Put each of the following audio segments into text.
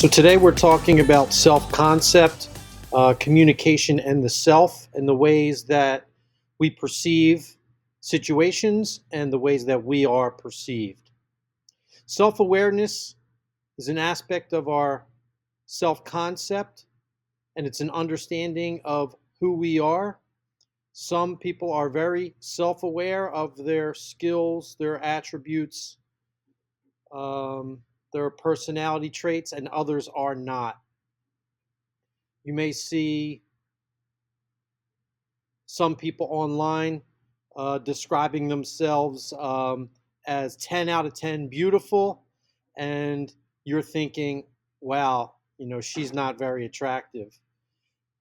So today we're talking about self-concept, communication, and the self, and the ways that we perceive situations and the ways that we are perceived. Self-awareness is an aspect of our self-concept, and it's an understanding of who we are. Some people are very self-aware of their skills, their attributes, um, their personality traits, and others are not. You may see some people online describing themselves as 10 out of 10 beautiful, and you're thinking, wow, she's not very attractive.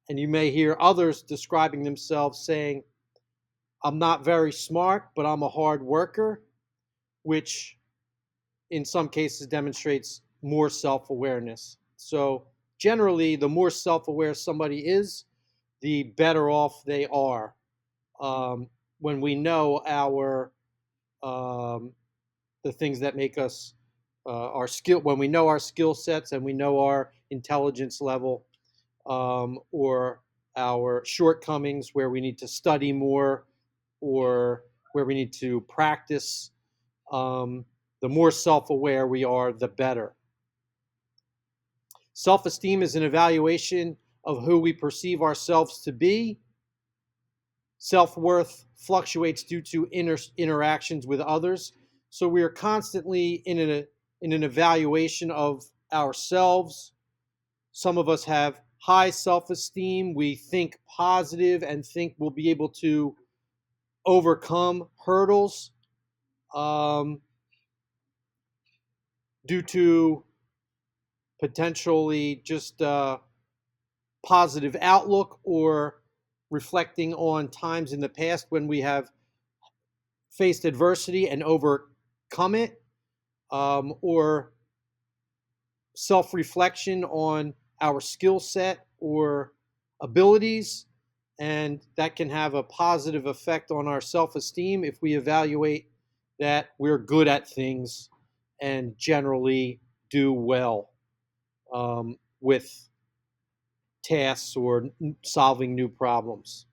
And you may hear others describing themselves saying, I'm not very smart, but I'm a hard worker, which in some cases demonstrates more self-awareness. So generally, the more self-aware somebody is, the better off they are. When we know the things that make us our skill, when we know our skill sets and we know our intelligence level, or our shortcomings where we need to study more or where we need to practice, the more self-aware we are, the better. Self-esteem is an evaluation of who we perceive ourselves to be. Self-worth fluctuates due to interactions with others. So we are constantly in an evaluation of ourselves. Some of us have high self-esteem. We think positive and think we'll be able to overcome hurdles due to potentially just positive outlook or reflecting on times in the past when we have faced adversity and overcome it, or self-reflection on our skill set or abilities, and that can have a positive effect on our self-esteem if we evaluate that we're good at things and generally do well with tasks or solving new problems.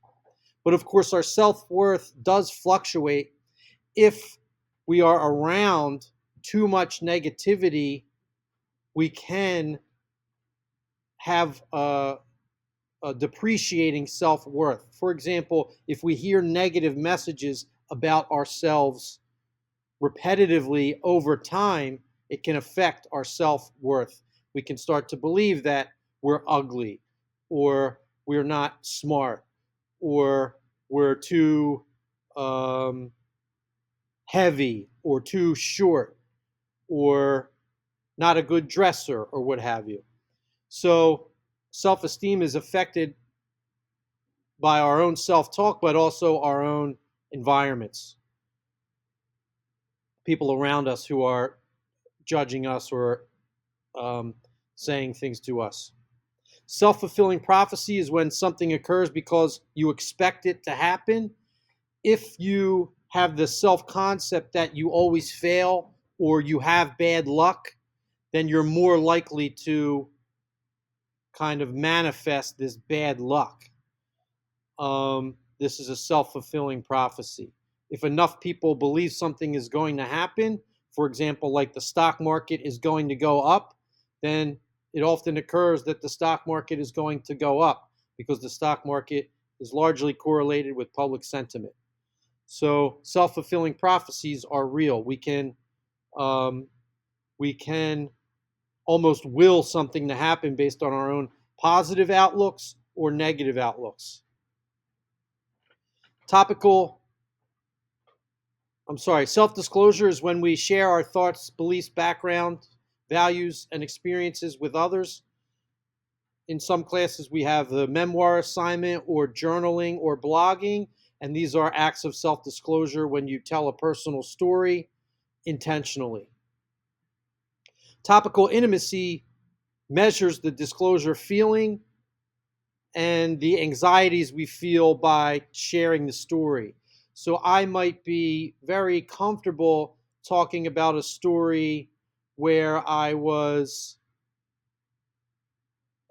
But of course, our self-worth does fluctuate if we are around too much negativity. We can have a depreciating self-worth. For example, if we hear negative messages about ourselves repetitively over time, it can affect our self-worth. We can start to believe that we're ugly, or we're not smart, or we're too heavy, or too short, or not a good dresser, or what have you. So self-esteem is affected by our own self-talk, but also our own environments, people around us who are judging us or saying things to us. Self-fulfilling prophecy is when something occurs because you expect it to happen. If you have the self-concept that you always fail or you have bad luck, then you're more likely to kind of manifest this bad luck. This is a self-fulfilling prophecy. If enough people believe something is going to happen, for example, like the stock market is going to go up, then it often occurs that the stock market is going to go up because the stock market is largely correlated with public sentiment. So self-fulfilling prophecies are real. We can almost will something to happen based on our own positive outlooks or negative outlooks. Self-disclosure is when we share our thoughts, beliefs, background, values, and experiences with others. In some classes, we have the memoir assignment or journaling or blogging, and these are acts of self-disclosure when you tell a personal story intentionally. Topical intimacy measures the disclosure feeling and the anxieties we feel by sharing the story. So I might be very comfortable talking about a story where I was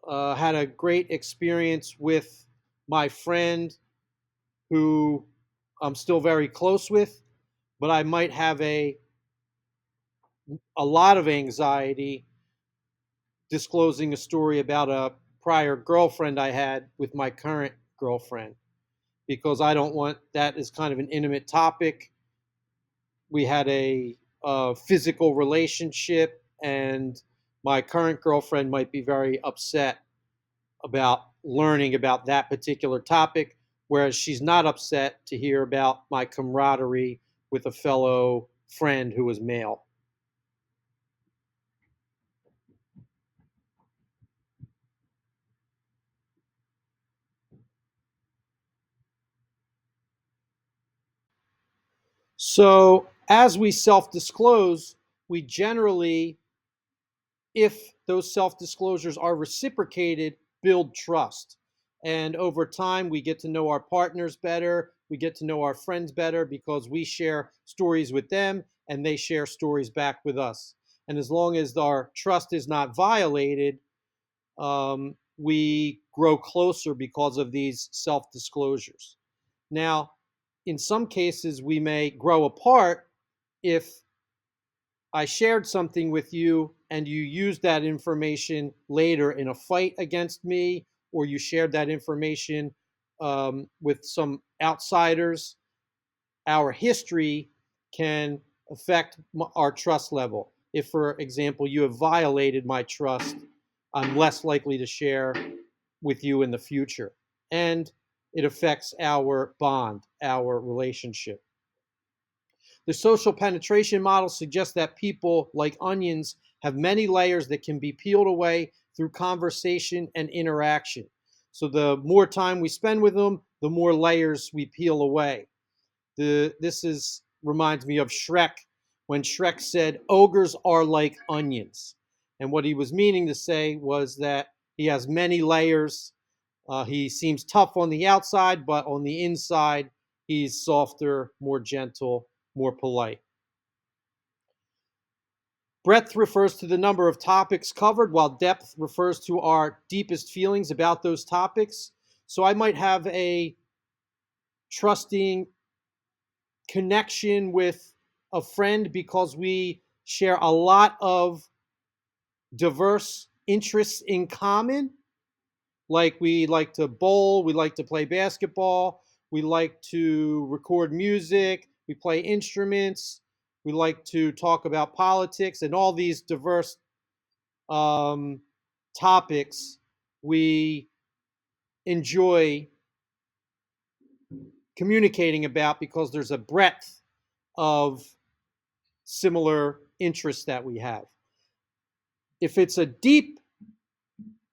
had a great experience with my friend who I'm still very close with, but I might have a lot of anxiety disclosing a story about a prior girlfriend I had with my current girlfriend because I don't want that as kind of an intimate topic. We had a physical relationship, and my current girlfriend might be very upset about learning about that particular topic, whereas she's not upset to hear about my camaraderie with a fellow friend who was male. So, as we self disclose, we generally, if those self disclosures are reciprocated, build trust. And over time, we get to know our partners better. We get to know our friends better because we share stories with them and they share stories back with us. And as long as our trust is not violated, we grow closer because of these self disclosures. Now, in some cases, we may grow apart if I shared something with you and you used that information later in a fight against me, or you shared that information with some outsiders. Our history can affect our trust level. If, for example, you have violated my trust, I'm less likely to share with you in the future. And it affects our bond, our relationship. The social penetration model suggests that people, like onions, have many layers that can be peeled away through conversation and interaction. So the more time we spend with them, the more layers we peel away. This is reminds me of Shrek when Shrek said ogres are like onions. And what he was meaning to say was that he has many layers. He seems tough on the outside, but on the inside, he's softer, more gentle, more polite. Breadth refers to the number of topics covered, while depth refers to our deepest feelings about those topics. So I might have a trusting connection with a friend because we share a lot of diverse interests in common. Like we like to bowl, we like to play basketball, we like to record music, we play instruments, we like to talk about politics, and all these diverse um, topics we enjoy communicating about because there's a breadth of similar interests that we have. If it's a deep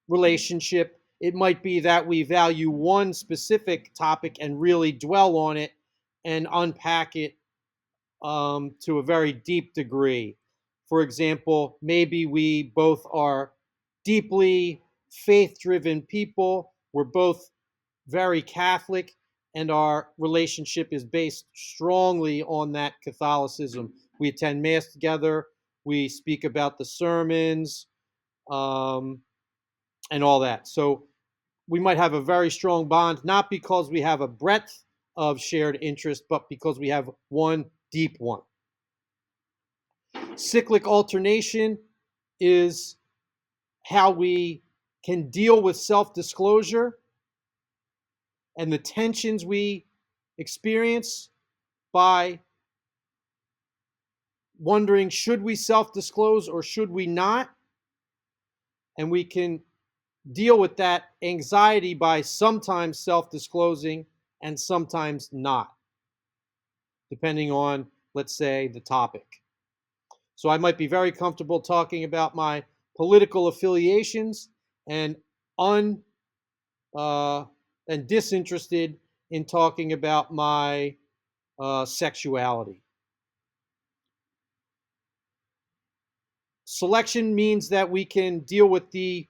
relationship, it might be that we value one specific topic and really dwell on it and unpack it to a very deep degree. For example, maybe we both are deeply faith driven people. We're both very Catholic, and our relationship is based strongly on that Catholicism. We attend Mass together, we speak about the sermons, um, and all that. So we might have a very strong bond, not because we have a breadth of shared interest, but because we have one deep one. Cyclic alternation is how we can deal with self disclosure and the tensions we experience by wondering should we self disclose or should we not? And we can deal with that anxiety by sometimes self disclosing and sometimes not, depending on, let's say, the topic. So I might be very comfortable talking about my political affiliations and un uh, and disinterested in talking about my sexuality. Selection means that we can deal with the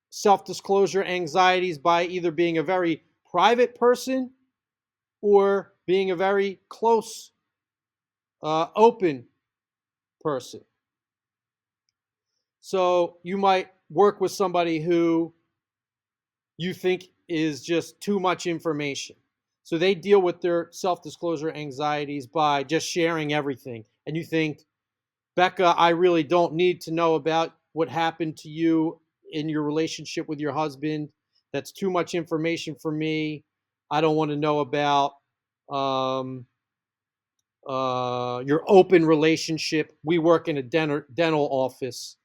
self disclosure anxieties by either being a very private person or being a very close, open person. So you might work with somebody who you think is just too much information. So they deal with their self-disclosure anxieties by just sharing everything. And you think, Becca, I really don't need to know about what happened to you in your relationship with your husband. That's too much information for me. I don't want to know about um, your open relationship. We work in a dental office,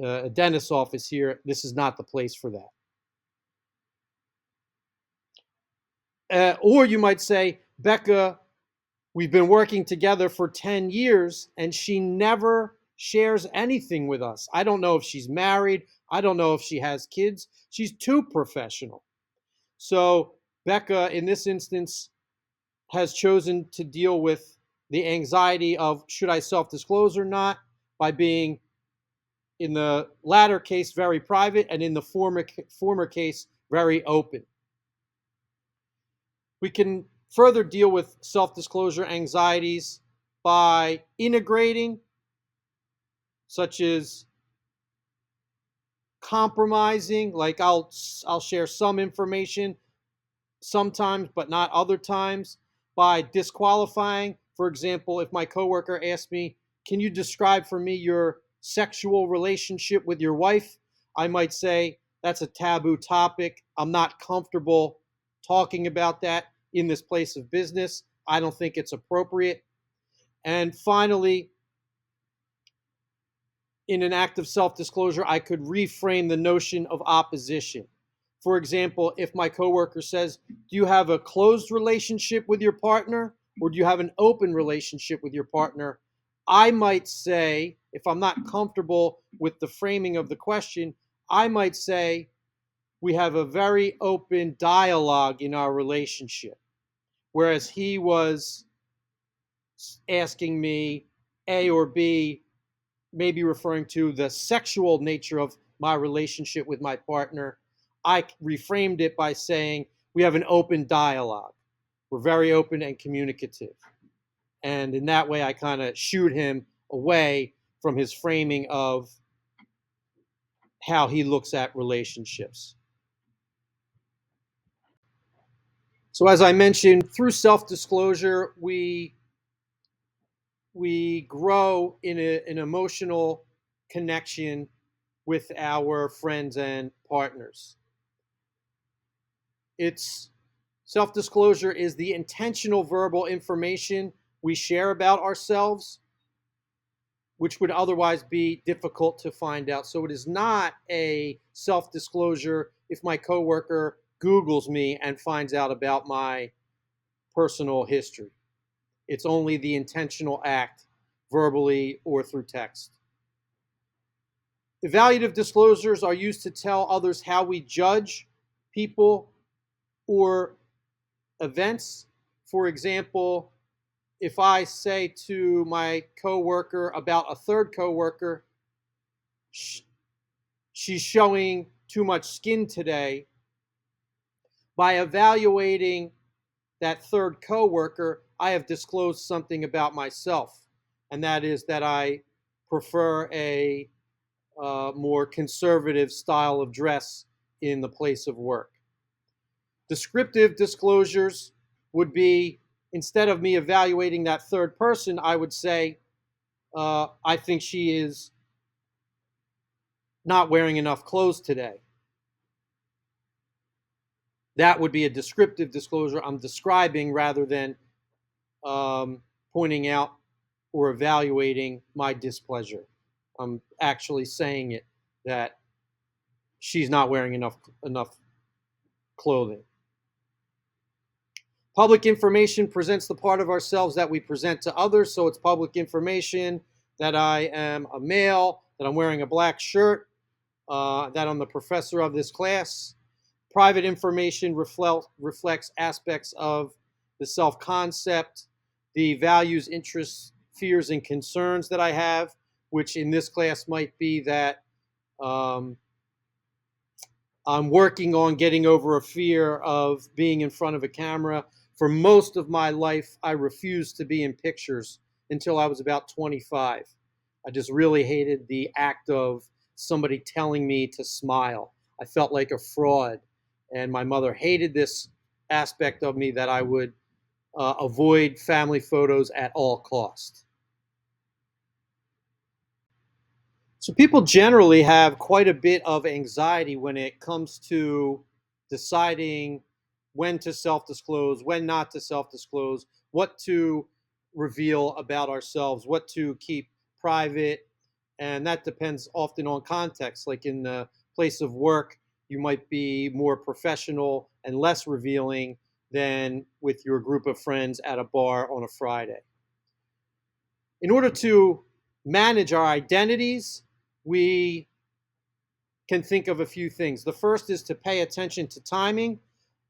a dentist's office here. This is not the place for that. Or you might say, Becca, we've been working together for 10 years and she never shares anything with us. I don't know if she's married. I don't know if she has kids. She's too professional. So, Becca, in this instance, has chosen to deal with the anxiety of should I self disclose or not by being, in the latter case, very private, and in the former case, very open. We can further deal with self-disclosure anxieties by integrating, such as compromising, like I'll share some information sometimes but not other times, by disqualifying. For example, if my coworker asks me, "Can you describe for me your sexual relationship with your wife?" I might say, "That's a taboo topic. I'm not comfortable talking about that in this place of business. I don't think it's appropriate." And finally, in an act of self disclosure, I could reframe the notion of opposition. For example, if my coworker says, "Do you have a closed relationship with your partner or do you have an open relationship with your partner?" I might say, if I'm not comfortable with the framing of the question, I might say, "We have a very open dialogue in our relationship." Whereas he was asking me A or B, maybe referring to the sexual nature of my relationship with my partner, I reframed it by saying we have an open dialogue. We're very open and communicative. And in that way, I kind of shooed him away from his framing of how he looks at relationships. So, as I mentioned, through self disclosure, we grow in an emotional connection with our friends and partners. It's self-disclosure is the intentional verbal information we share about ourselves, which would otherwise be difficult to find out. So it is not a self-disclosure if my coworker Googles me and finds out about my personal history. It's only the intentional act, verbally or through text. Evaluative disclosures are used to tell others how we judge people or events. For example, if I say to my coworker about a third coworker, she's showing too much skin today, by evaluating that third coworker, I have disclosed something about myself, and that is that I prefer a more conservative style of dress in the place of work. Descriptive disclosures would be, instead of me evaluating that third person, I would say, I think she is not wearing enough clothes today. That would be a descriptive disclosure. I'm describing rather than pointing out or evaluating my displeasure. I'm actually saying it, that she's not wearing enough clothing. Public information presents the part of ourselves that we present to others. So it's public information that I am a male, that I'm wearing a black shirt, that I'm the professor of this class. Private information reflects aspects of the self-concept, the values, interests, fears, and concerns that I have, which in this class might be that I'm working on getting over a fear of being in front of a camera. For most of my life, I refused to be in pictures until I was about 25. I just really hated the act of somebody telling me to smile. I felt like a fraud. And my mother hated this aspect of me, that I would avoid family photos at all cost. So people generally have quite a bit of anxiety when it comes to deciding when to self-disclose, when not to self-disclose, what to reveal about ourselves, what to keep private. And that depends often on context. Like in the place of work, you might be more professional and less revealing than with your group of friends at a bar on a Friday. In order to manage our identities, we can think of a few things. The first is to pay attention to timing.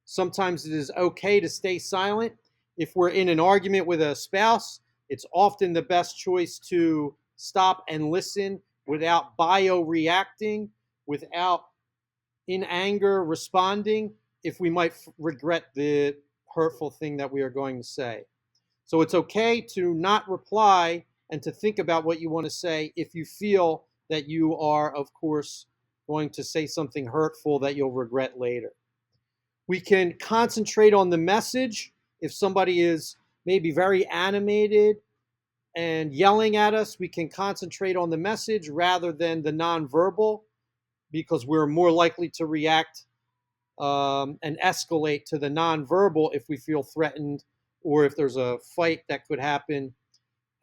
Sometimes it is okay to stay silent. If we're in an argument with a spouse, it's often the best choice to stop and listen without bio-reacting, without in anger responding, if we might regret the hurtful thing that we are going to say. So it's okay to not reply and to think about what you want to say if you feel that you are, of course, going to say something hurtful that you'll regret later. We can concentrate on the message. If somebody is maybe very animated and yelling at us, we can concentrate on the message rather than the nonverbal, because we're more likely to react and escalate to the nonverbal if we feel threatened, or if there's a fight that could happen.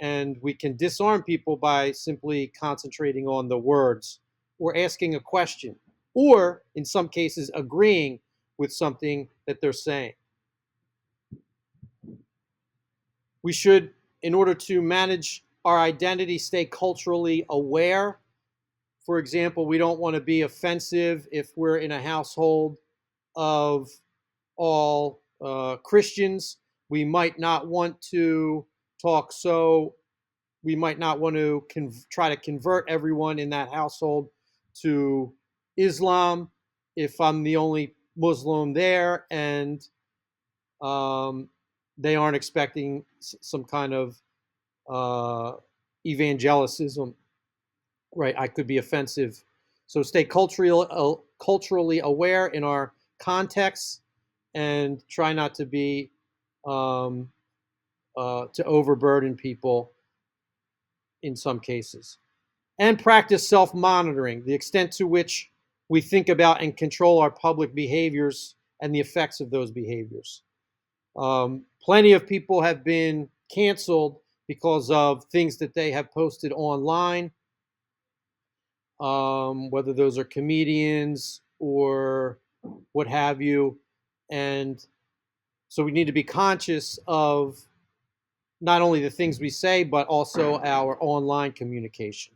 And we can disarm people by simply concentrating on the words or asking a question, or in some cases, agreeing with something that they're saying. We should, in order to manage our identity, stay culturally aware. For example, we don't want to be offensive if we're in a household of all Christians. We might not want to talk so we might not want to try to convert everyone in that household to Islam if I'm the only Muslim there, and they aren't expecting some kind of uh, evangelicism, right? I could be offensive. So stay culturally aware in our context, and try not to be um, to overburden people in some cases. And practice self-monitoring, the extent to which we think about and control our public behaviors and the effects of those behaviors. Plenty of people have been canceled because of things that they have posted online, whether those are comedians or what have you. And so we need to be conscious of not only the things we say, but also our online communication.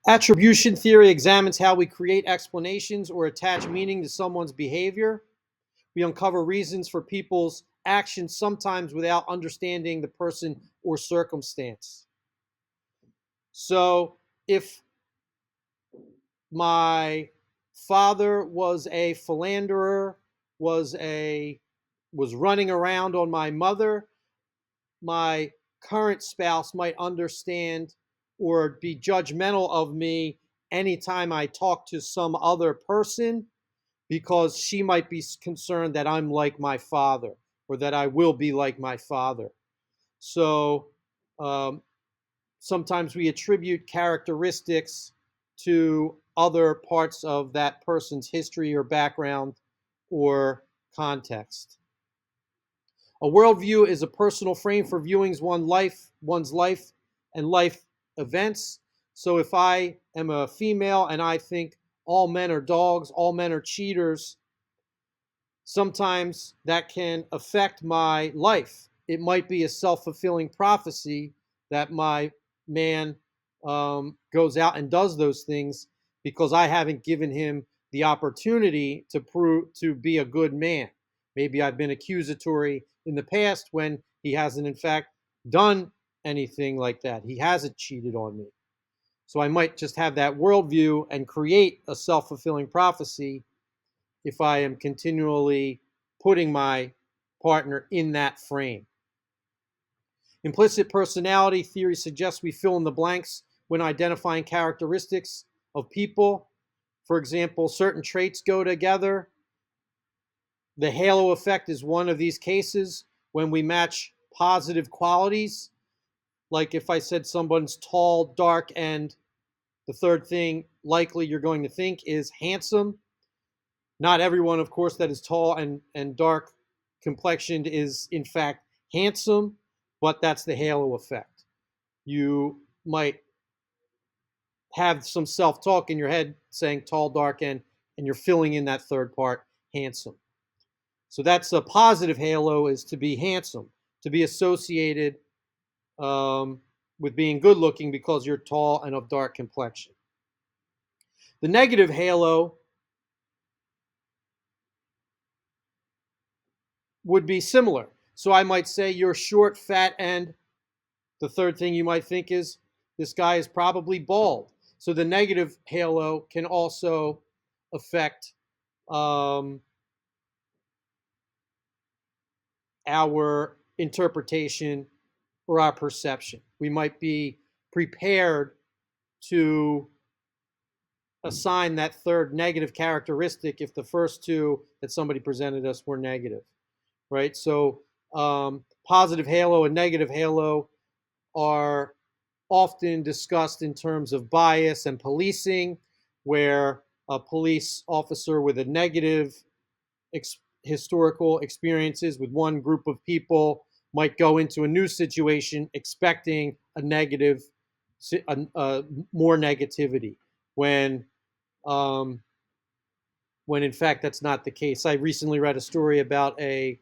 Attribution theory examines how we create explanations or attach meaning to someone's behavior. We uncover reasons for people's actions, sometimes without understanding the person or circumstance. So, if my father was a philanderer, was a was running around on my mother, my current spouse might understand or be judgmental of me anytime I talk to some other person, because she might be concerned that I'm like my father, or that I will be like my father. So um, sometimes we attribute characteristics to other parts of that person's history or background or context. A worldview is a personal frame for viewing one's life and life events. So if I am a female and I think all men are dogs, all men are cheaters, sometimes that can affect my life. It might be a self-fulfilling prophecy that my man goes out and does those things because I haven't given him the opportunity to prove to be a good man. Maybe I've been accusatory in the past when he hasn't, in fact, done anything like that. He hasn't cheated on me. So I might just have that worldview and create a self-fulfilling prophecy if I am continually putting my partner in that frame. Implicit personality theory suggests we fill in the blanks when identifying characteristics of people. For example, certain traits go together. The halo effect is one of these cases when we match positive qualities. Like if I said someone's tall, dark, and the third thing likely you're going to think is handsome. Not everyone, of course, that is tall and dark complexioned is in fact handsome, but that's the halo effect. You might have some self-talk in your head saying tall, dark, and you're filling in that third part, handsome. So that's a positive halo, is to be handsome, to be associated with being good looking because you're tall and of dark complexion. The negative halo would be similar. So I might say you're short, fat, and the third thing you might think is this guy is probably bald. So the negative halo can also affect our interpretation or our perception. We might be prepared to assign that third negative characteristic if the first two that somebody presented us were negative, right? So positive halo and negative halo are often discussed in terms of bias and policing, where a police officer with a negative historical experiences with one group of people might go into a new situation expecting a negative, more negativity, when um, when in fact that's not the case. I recently read a story about a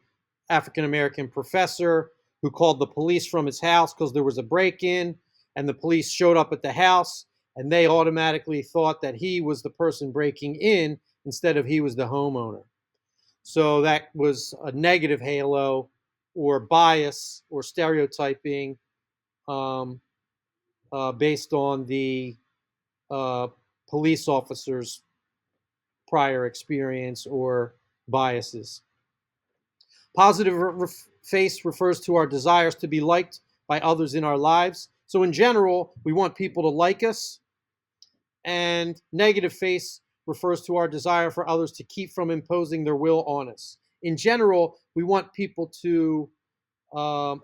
African American professor who called the police from his house because there was a break-in, and the police showed up at the house, and they automatically thought that he was the person breaking in instead of he was the homeowner. So that was a negative halo or bias or stereotyping um, based on the uh, police officer's prior experience or biases. Positive face refers to our desires to be liked by others in our lives. So, in general, we want people to like us. And negative face refers to our desire for others to keep from imposing their will on us. In general, we want people to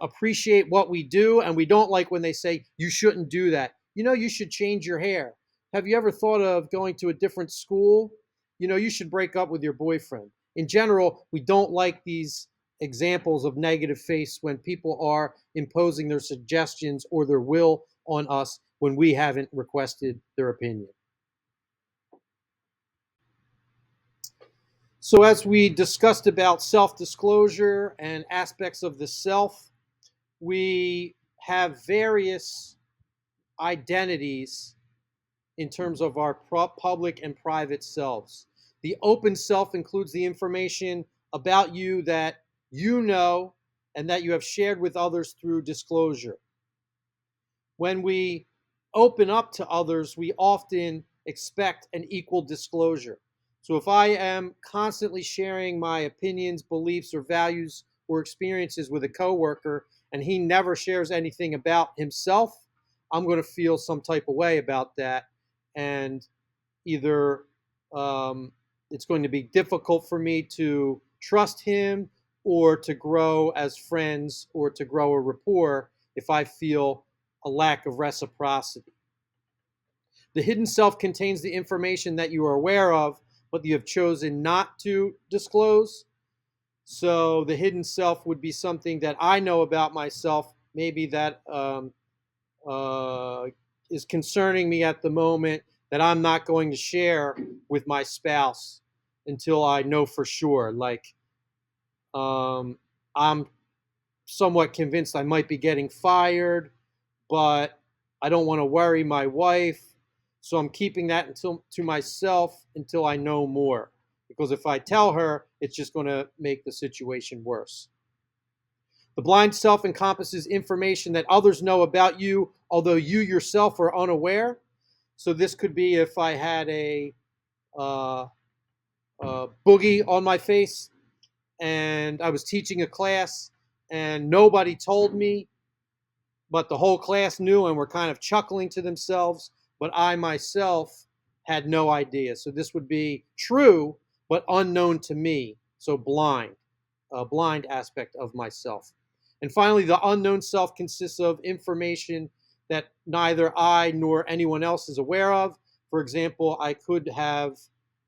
appreciate what we do, and we don't like when they say, you shouldn't do that. You know, you should change your hair. Have you ever thought of going to a different school? You know, you should break up with your boyfriend. In general, we don't like these examples of negative face when people are imposing their suggestions or their will on us when we haven't requested their opinion. So, as we discussed about self disclosure and aspects of the self, we have various identities in terms of our public and private selves. The open self includes the information about you that you know and that you have shared with others through disclosure. When we open up to others, we often expect an equal disclosure. So if I am constantly sharing my opinions, beliefs, or values or experiences with a coworker and he never shares anything about himself, I'm going to feel some type of way about that. And either it's going to be difficult for me to trust him or to grow as friends or to grow a rapport if I feel a lack of reciprocity. The hidden self contains the information that you are aware of, but you have chosen not to disclose. So the hidden self would be something that I know about myself, maybe that uh, is concerning me at the moment, that I'm not going to share with my spouse until I know for sure. Like, I'm somewhat convinced I might be getting fired, but I don't want to worry my wife. So I'm keeping that until to myself until I know more. Because if I tell her, it's just going to make the situation worse. The blind self encompasses information that others know about you, although you yourself are unaware. So this could be if I had uh, a boogie on my face and I was teaching a class and nobody told me, but the whole class knew and were kind of chuckling to themselves, but I myself had no idea. So this would be true, but unknown to me. So blind, a blind aspect of myself. And finally, the unknown self consists of information that neither I nor anyone else is aware of. For example, I could have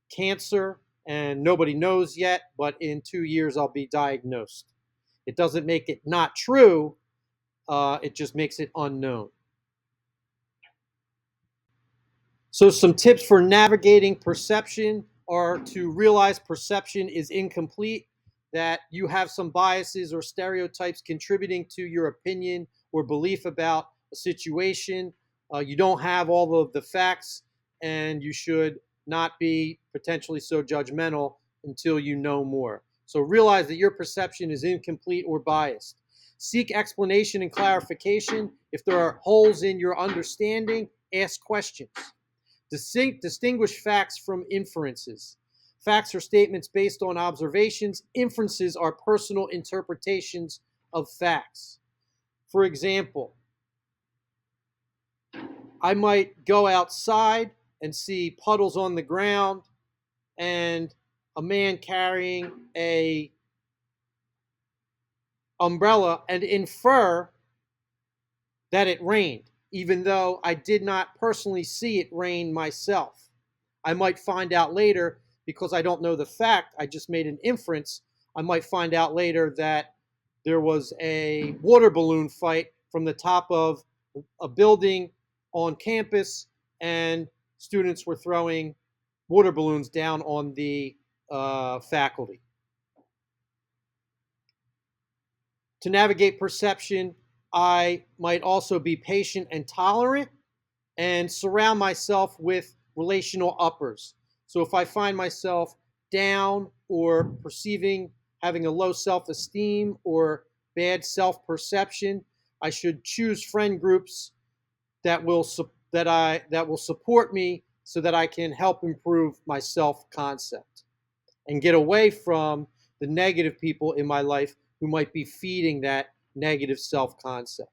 cancer and nobody knows yet, but in 2 years I'll be diagnosed. It doesn't make it not true, it just makes it unknown. So some tips for navigating perception are to realize perception is incomplete, that you have some biases or stereotypes contributing to your opinion or belief about a situation. You don't have all of the facts, and you should not be potentially so judgmental until you know more. So realize that your perception is incomplete or biased. Seek explanation and clarification. If there are holes in your understanding, ask questions. Distinguish facts from inferences. Facts are statements based on observations. Inferences are personal interpretations of facts. For example, I might go outside and see puddles on the ground and a man carrying a umbrella and infer that it rained, even though I did not personally see it rain myself. I might find out later, because I don't know the fact, I just made an inference. I might find out later that there was a water balloon fight from the top of a building on campus, and students were throwing water balloons down on the faculty. To navigate perception, I might also be patient and tolerant and surround myself with relational uppers. So if I find myself down or perceiving having a low self-esteem or bad self-perception, I should choose friend groups that will support me so that I can help improve my self-concept and get away from the negative people in my life who might be feeding that negative self-concept.